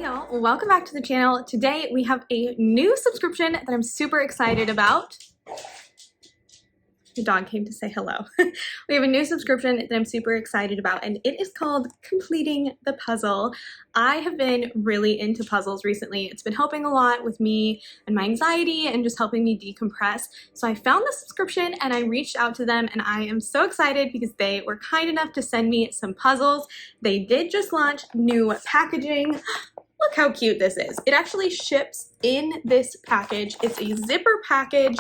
Hey y'all, welcome back to the channel. Today we have a new subscription that I'm super excited about. The dog came to say hello. We have a new subscription that I'm super excited about, and it is called Completing the Puzzle. I have been really into puzzles recently. It's been helping a lot with me and my anxiety and just helping me decompress. So I found the subscription and I reached out to them, and I am so excited because they were kind enough to send me some puzzles. They did just launch new packaging. Look how cute this is. It actually ships in this package. It's a zipper package.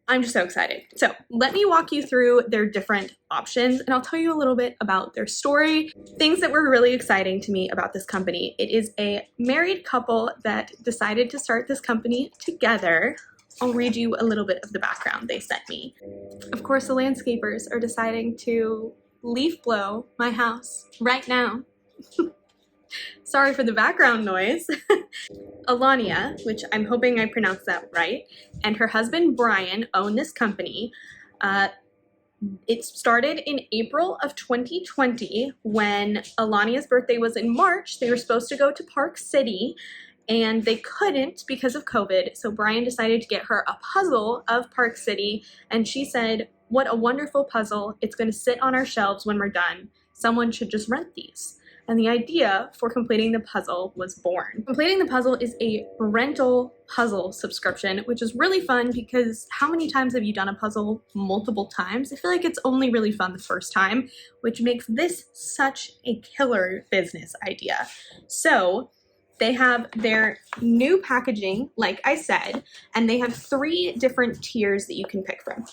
I'm just so excited. So let me walk you through their different options, and I'll tell you a little bit about their story, things that were really exciting to me about this company. It is a married couple that decided to start this company together. I'll read you a little bit of the background they sent me. Of course, the landscapers are deciding to leaf blow my house right now. Sorry for the background noise. Alania, which I'm hoping I pronounced that right, and her husband Brian own this company. It started in April of 2020 when Alania's birthday was in March. They were supposed to go to Park City and they couldn't because of COVID. So Brian decided to get her a puzzle of Park City, and she said, "What a wonderful puzzle. It's going to sit on our shelves when we're done. Someone should just rent these." And the idea for Completing the Puzzle was born. Completing the Puzzle is a rental puzzle subscription, which is really fun because how many times have you done a puzzle multiple times? I feel like it's only really fun the first time, which makes this such a killer business idea. So they have their new packaging, like I said, and they have 3 different tiers that you can pick from.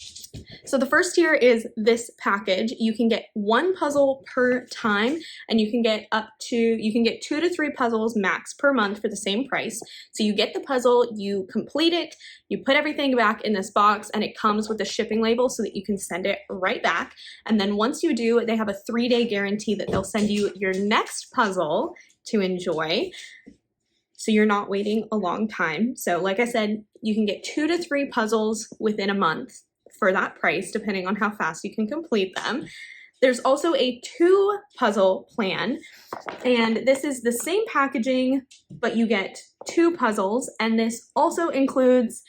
So the first tier is this package. You can get 1 puzzle per time, and you can get 2 to 3 puzzles max per month for the same price. So you get the puzzle, you complete it, you put everything back in this box, and it comes with a shipping label so that you can send it right back. And then once you do, they have a 3-day guarantee that they'll send you your next puzzle to enjoy. So you're not waiting a long time. So like I said, you can get 2 to 3 puzzles within a month for that price, depending on how fast you can complete them. There's also a 2 puzzle plan, and this is the same packaging, but you get 2 puzzles, and this also includes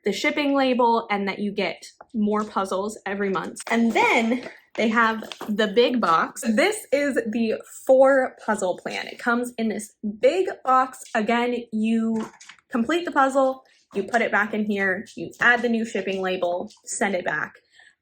the shipping label and that you get more puzzles every month. And then they have the big box. This is the 4 puzzle plan. It comes in this big box. Again, you complete the puzzle, you put it back in here, you add the new shipping label, send it back.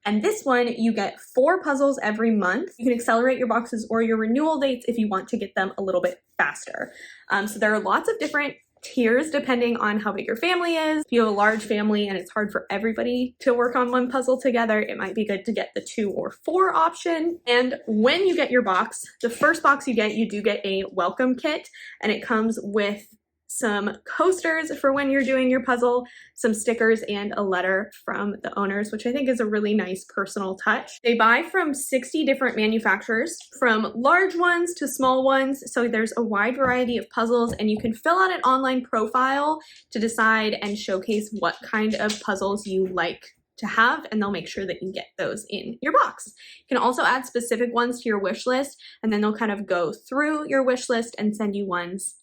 And this one, you get 4 puzzles every month. You can accelerate your boxes or your renewal dates if you want to get them a little bit faster. So there are lots of different tiers depending on how big your family is. If you have a large family and it's hard for everybody to work on 1 puzzle together, it might be good to get the 2 or 4 option. And when you get your box, the first box you do get a welcome kit, and it comes with some coasters for when you're doing your puzzle, some stickers, and a letter from the owners, which I think is a really nice personal touch. They buy from 60 different manufacturers, from large ones to small ones, so there's a wide variety of puzzles, and you can fill out an online profile to decide and showcase what kind of puzzles you like to have, and they'll make sure that you get those in your box. You can also add specific ones to your wish list, and then they'll kind of go through your wish list and send you ones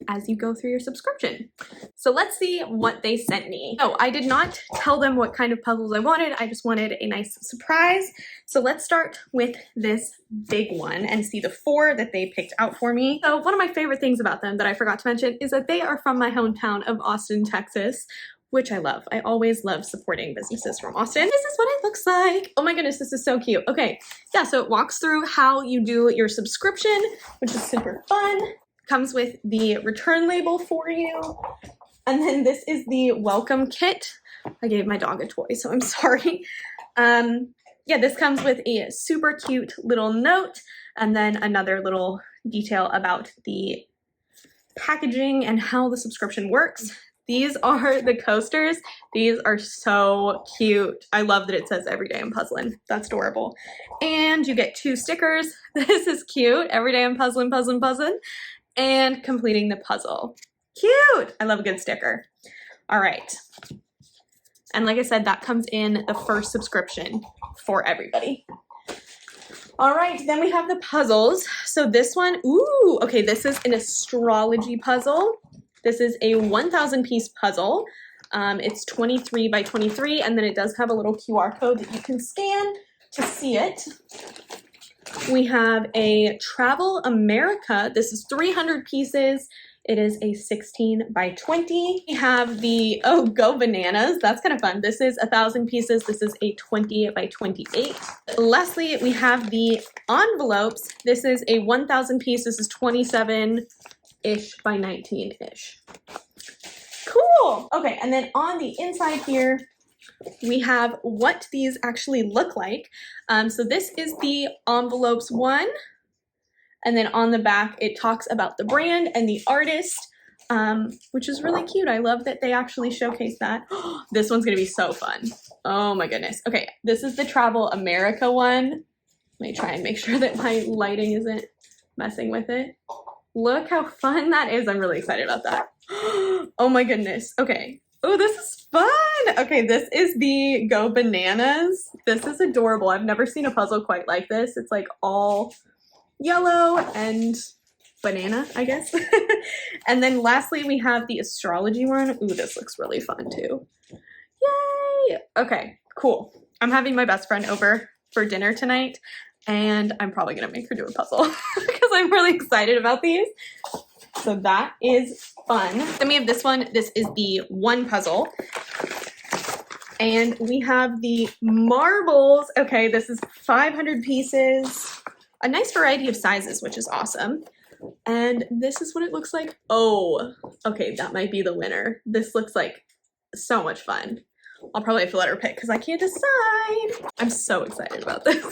as you go through your subscription. So let's see what they sent me. Oh, I did not tell them what kind of puzzles I wanted. I just wanted a nice surprise. So let's start with this big one and see the 4 that they picked out for me. So one of my favorite things about them that I forgot to mention is that they are from my hometown of Austin, Texas, which I love. I always love supporting businesses from Austin. This is what it looks like. Oh my goodness, this is so cute. Okay, yeah, so it walks through how you do your subscription, which is super fun. Comes with the return label for you. And then this is the welcome kit. I gave my dog a toy, so I'm sorry. Yeah, this comes with a super cute little note, and then another little detail about the packaging and how the subscription works. These are the coasters. These are so cute. I love that it says "Every day I'm puzzling." That's adorable. And you get 2 stickers. This is cute. "Every day I'm puzzling, puzzling, puzzling." And "Completing the Puzzle." Cute! I love a good sticker. All right. And like I said, that comes in the first subscription for everybody. All right, then we have the puzzles. So this one, ooh, okay, this is an astrology puzzle. This is a 1,000 piece puzzle. It's 23 by 23, and then it does have a little QR code that you can scan to see it. We have a Travel America. This is 300 pieces. It is a 16 by 20. We have the, oh, Go Bananas. That's kind of fun. This is 1,000 pieces. This is a 20 by 28. Lastly, we have the envelopes. This is a 1,000 piece. This is 27-ish by 19-ish. Cool. Okay, and then on the inside here, we have what these actually look like. So this is the envelopes one. And then on the back, it talks about the brand and the artist, which is really cute. I love that they actually showcase that. This one's gonna be so fun. Oh my goodness. Okay, this is the Travel America one. Let me try and make sure that my lighting isn't messing with it. Look how fun that is. I'm really excited about that. Oh my goodness. Okay. Oh, this is fun. Okay, this is the Go Bananas. This is adorable. I've never seen a puzzle quite like this. It's like all yellow and banana, I guess. And then lastly, we have the astrology one. Ooh, this looks really fun too. Yay! Okay, cool. I'm having my best friend over for dinner tonight, and I'm probably gonna make her do a puzzle because I'm really excited about these. So that is fun. Then we have this one. This is the one puzzle. And we have the marbles. Okay, this is 500 pieces. A nice variety of sizes, which is awesome. And this is what it looks like. Oh, okay, that might be the winner. This looks like so much fun. I'll probably have to let her pick because I can't decide. I'm so excited about this.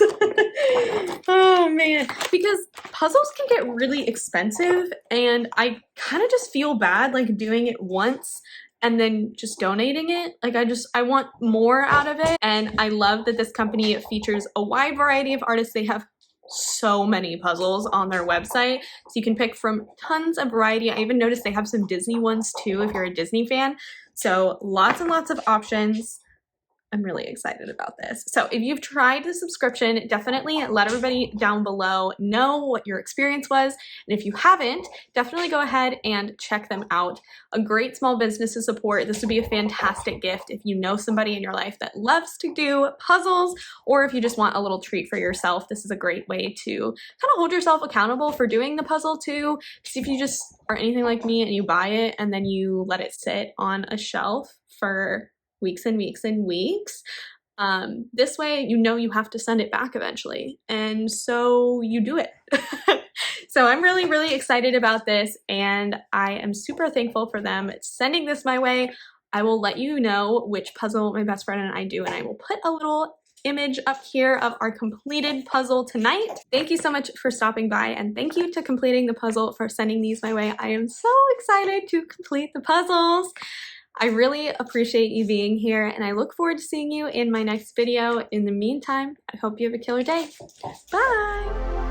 Oh man, because puzzles can get really expensive and I kind of just feel bad like doing it once and then just donating it. Like I want more out of it. And I love that this company features a wide variety of artists. They have so many puzzles on their website, so you can pick from tons of variety. I even noticed they have some Disney ones too if you're a Disney fan. So lots and lots of options. I'm really excited about this. So if you've tried the subscription, definitely let everybody down below know what your experience was. And if you haven't, definitely go ahead and check them out. A great small business to support. This would be a fantastic gift if you know somebody in your life that loves to do puzzles, or if you just want a little treat for yourself. This is a great way to kind of hold yourself accountable for doing the puzzle too. Because if you just are anything like me and you buy it and then you let it sit on a shelf for weeks and weeks and weeks, this way you know you have to send it back eventually, and so you do it. So I'm really, really excited about this, and I am super thankful for them sending this my way. I will let you know which puzzle my best friend and I do, and I will put a little image up here of our completed puzzle tonight. Thank you so much for stopping by, and thank you to Completing the Puzzle for sending these my way. I am so excited to complete the puzzles. I really appreciate you being here, and I look forward to seeing you in my next video. In the meantime, I hope you have a killer day. Bye!